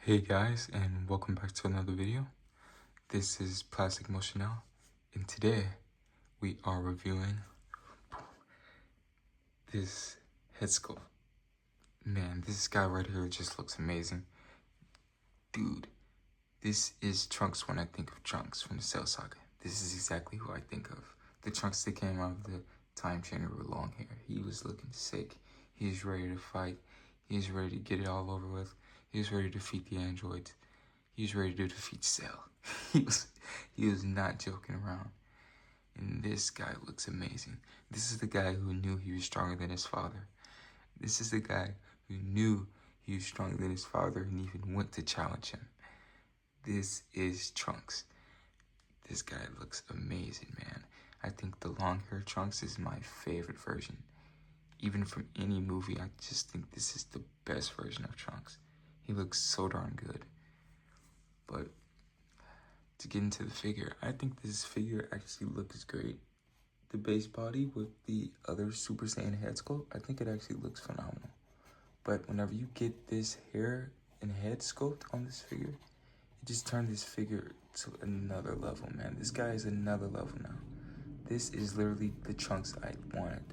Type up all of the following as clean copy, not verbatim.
Hey guys, and welcome back to another video. This is Plastic Motional, and today we are reviewing this Headsculpt. Man, this guy right here just looks amazing. Dude, this is Trunks when I think of Trunks from the Cell Saga. This is exactly who I think of. The Trunks that came out of the time chamber with long hair. He was looking sick. He's ready to fight. He's ready to get it all over with. He's ready to defeat the androids. He was ready to defeat Cell. he was not joking around. And this guy looks amazing. This is the guy who knew he was stronger than his father. This is the guy who knew he was stronger than his father and even went to challenge him. This is Trunks. This guy looks amazing, man. I think the long hair Trunks is my favorite version. Even from any movie, I just think this is the best version of Trunks. He looks so darn good. But to get into the figure, I think this figure actually looks great. The base body with the other Super Saiyan head sculpt, I think it actually looks phenomenal. But whenever you get this hair and head sculpt on this figure, it just turned this figure to another level, man. This guy is another level now. This is literally the Trunks I wanted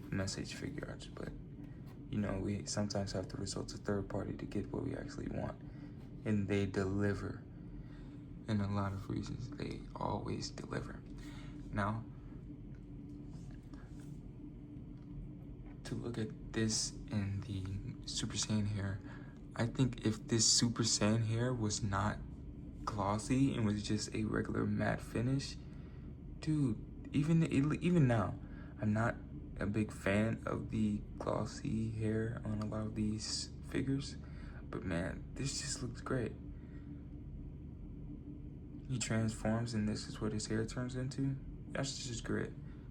from SH Figure Arts, but you know, we sometimes have to resort to third party to get what we actually want. And they deliver. And a lot of reasons, they always deliver. Now, to look at this in the Super Saiyan hair, I think if this Super Saiyan hair was not glossy and was just a regular matte finish, dude, even now, I'm not a big fan of the glossy hair on a lot of these figures, but man, this just looks great. He transforms and this is what his hair turns into. That's just great.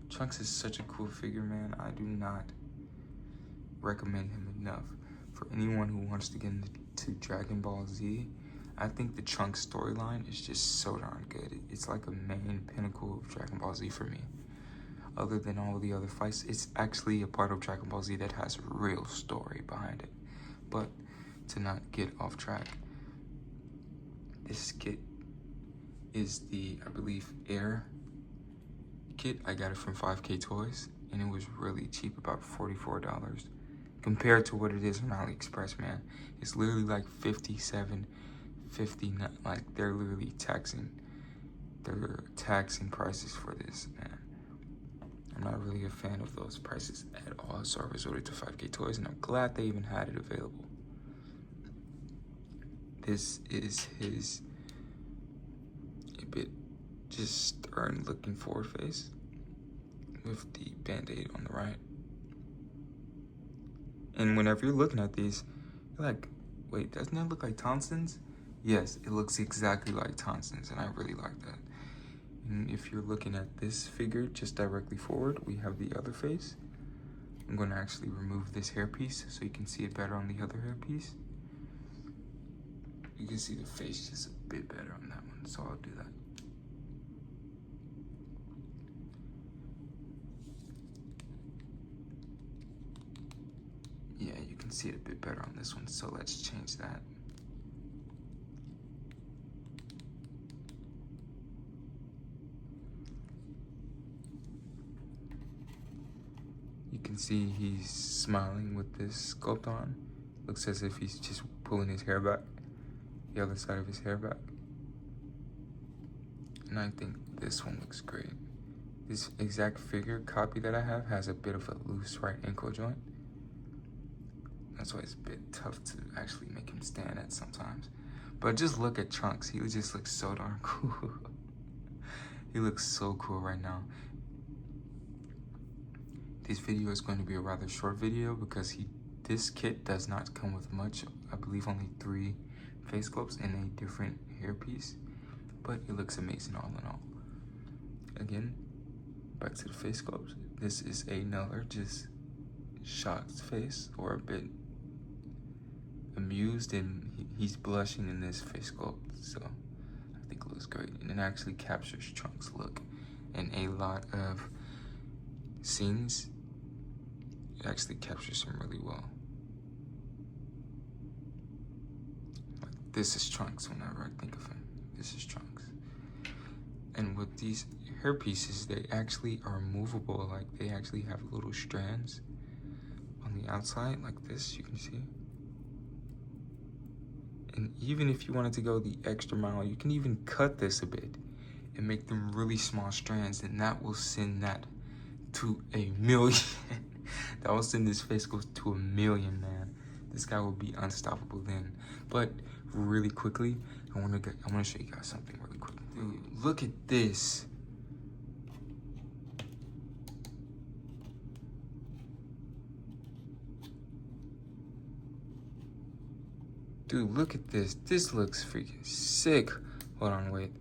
Trunks is such a cool figure, man. I do not recommend him enough. For anyone who wants to get into Dragon Ball Z, I think the Trunks storyline is just so darn good. It's like a main pinnacle of Dragon Ball Z for me. Other than all of the other fights, it's actually a part of Dragon Ball Z that has a real story behind it. But to not get off track, this kit is the, I believe, Air kit. I got it from 5K Toys, and it was really cheap, about $44. Compared to what it is on AliExpress, man. It's literally like $57, $59, like they're literally taxing prices for this, man. I'm not really a fan of those prices at all, so I resorted to 5K Toys, and I'm glad they even had it available. This is his a bit just stern looking forward face with the band-aid on the right. And whenever you're looking at these, you're like, wait, doesn't that look like Tonson's? Yes, it looks exactly like Tonson's, and I really like that. And if you're looking at this figure just directly forward, we have the other face. I'm going to actually remove this hairpiece so you can see it better on the other hairpiece. You can see the face just a bit better on that one, so I'll do that. Yeah, you can see it a bit better on this one, so let's change that. You can see he's smiling with this sculpt on. Looks as if he's just pulling his hair back, the other side of his hair back. And I think this one looks great. This exact figure copy that I have has a bit of a loose right ankle joint. That's why it's a bit tough to actually make him stand at sometimes. But just look at Trunks. He just looks so darn cool. He looks so cool right now. This video is going to be a rather short video because this kit does not come with much. I believe only 3 face sculpts and a different hairpiece. But it looks amazing all in all. Again, back to the face sculpt. This is another just shocked face, or a bit amused, and he's blushing in this face sculpt. So I think it looks great. And it actually captures Trunks' look. And a lot of scenes, it actually captures him really well. Like this is Trunks whenever I think of him. This is Trunks. And with these hair pieces, they actually are movable. Like, they actually have little strands on the outside, like this, you can see. And even if you wanted to go the extra mile, you can even cut this a bit and make them really small strands, and that will send that to 1,000,000. That will send this face goes to 1,000,000, man. This guy will be unstoppable then. But really quickly, I want to show you guys something really quick. Dude, look at this. Dude, look at this. This looks freaking sick. Hold on, wait.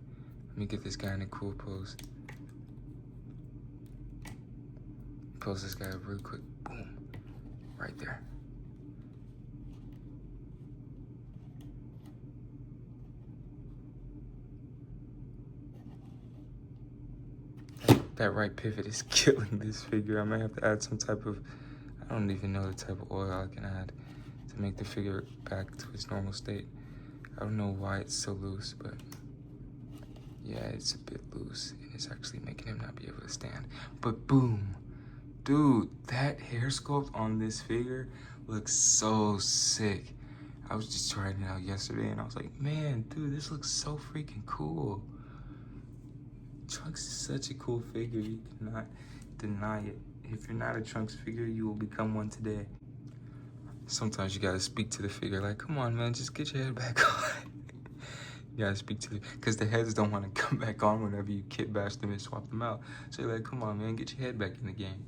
Let me get this guy in a cool pose. Pose this guy up real quick. Boom. Right there. That right pivot is killing this figure. I might have to add some type of, I don't even know the type of oil I can add to make the figure back to its normal state. I don't know why it's so loose, but yeah, it's a bit loose, and it's actually making him not be able to stand. But boom, dude, that hair sculpt on this figure looks so sick. I was just trying it out yesterday, and I was like, man, dude, this looks so freaking cool. Trunks is such a cool figure, you cannot deny it. If you're not a Trunks figure, you will become one today. Sometimes you gotta speak to the figure like, come on, man, just get your head back on. You gotta speak to it, because the heads don't want to come back on whenever you kit bash them and swap them out. So you're like, come on, man, get your head back in the game.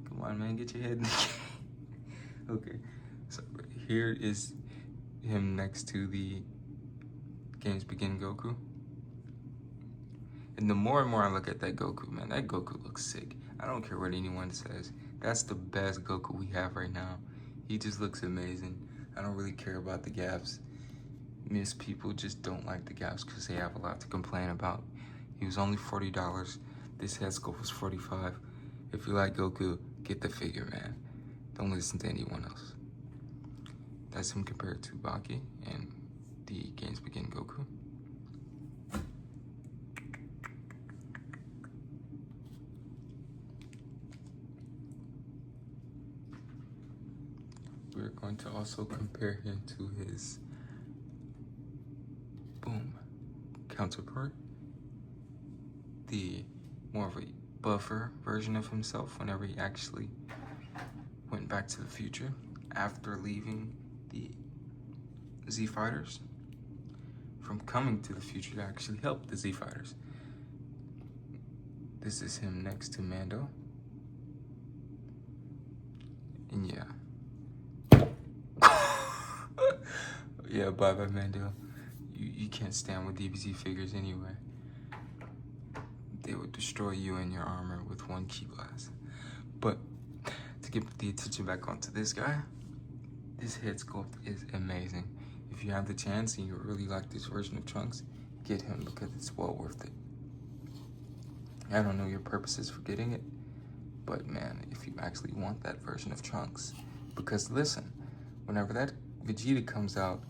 Come on, man, get your head in the game. Okay, so here is him next to the Games Begin Goku. And the more and more I look at that Goku, man, that Goku looks sick. I don't care what anyone says. That's the best Goku we have right now. He just looks amazing. I don't really care about the gaps. Most people just don't like the gaps because they have a lot to complain about. He was only $40. This head sculpt was $45. If you like Goku, get the figure, man. Don't listen to anyone else. That's him compared to Baki and the Games Begin Goku. We're going to also compare him to his counterpart, the more of a buffer version of himself whenever he actually went back to the future after leaving the Z Fighters, from coming to the future to actually help the Z Fighters. This is him next to Mando. And yeah. Yeah, bye-bye, Mando. You can't stand with DBZ figures anyway. They would destroy you and your armor with one key blast. But to get the attention back onto this guy, this head sculpt is amazing. If you have the chance and you really like this version of Trunks, get him because it's well worth it. I don't know your purposes for getting it, but man, if you actually want that version of Trunks, because listen, whenever that Vegeta comes out,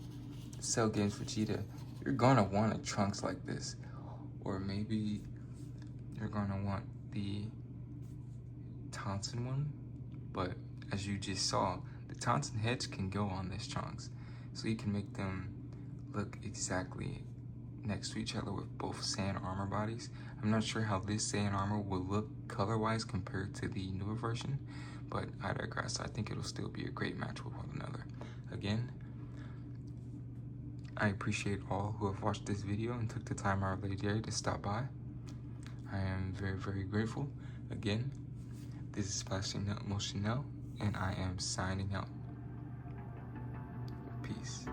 Cell Games Vegeta, you're gonna want a Trunks like this. Or maybe you're gonna want the Tonson one, but as you just saw, the Tonson heads can go on this Trunks. So you can make them look exactly next to each other with both Saiyan armor bodies. I'm not sure how this Saiyan armor will look color-wise compared to the newer version, but I digress. I think it'll still be a great match with one another. Again, I appreciate all who have watched this video and took the time out of their day to stop by. I am very, very grateful. Again, this is Splashing Emotional, and I am signing out. Peace.